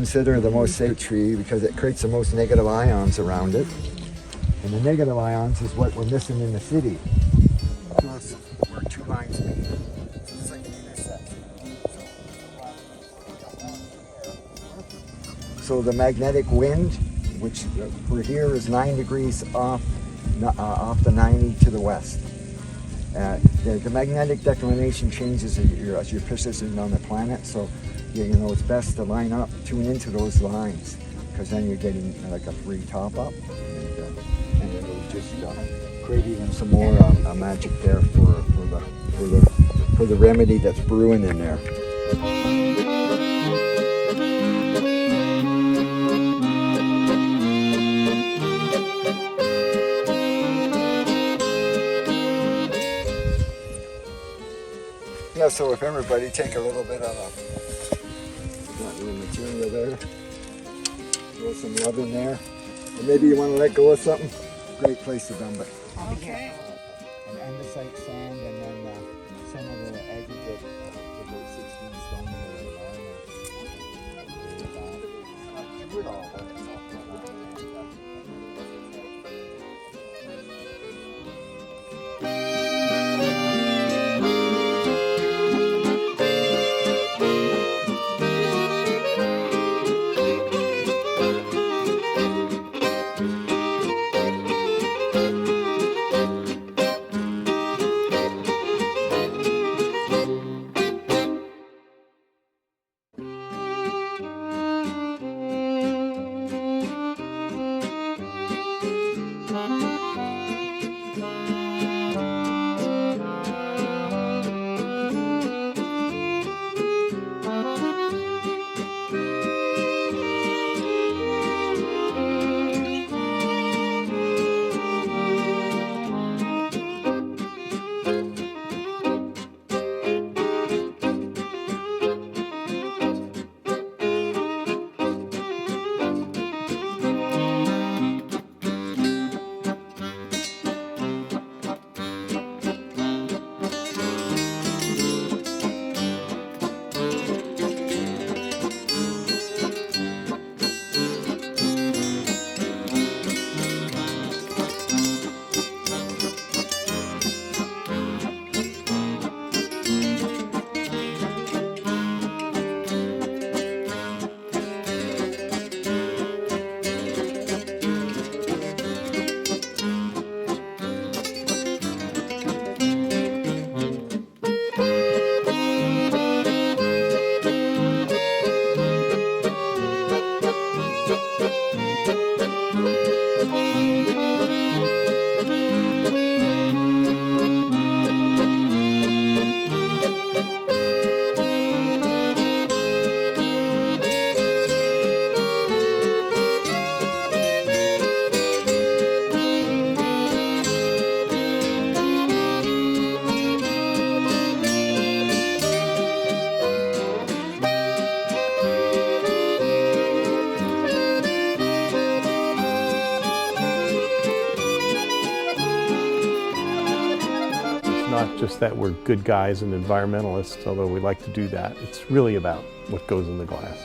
consider the most safe tree because it creates the most negative ions around it. And the negative ions is what we're missing in the city. Plus, where two lines meet. So it's like an intersection. So the magnetic wind, which for here is 9 degrees off the 90 to the west. The magnetic declination changes as your position on the planet, so it's best to line up, tune into those lines, because then you're getting like a free top up, and it'll just create even some more magic there for the remedy that's brewing in there. Yeah, so if everybody take a little bit of the material there, throw some love in there, or maybe you want to let go of something, great place to dump it. Okay. An andesite sand and then some of the aggregate, about 16 stone in the all. Not just that we're good guys and environmentalists, although we like to do that. It's really about what goes in the glass.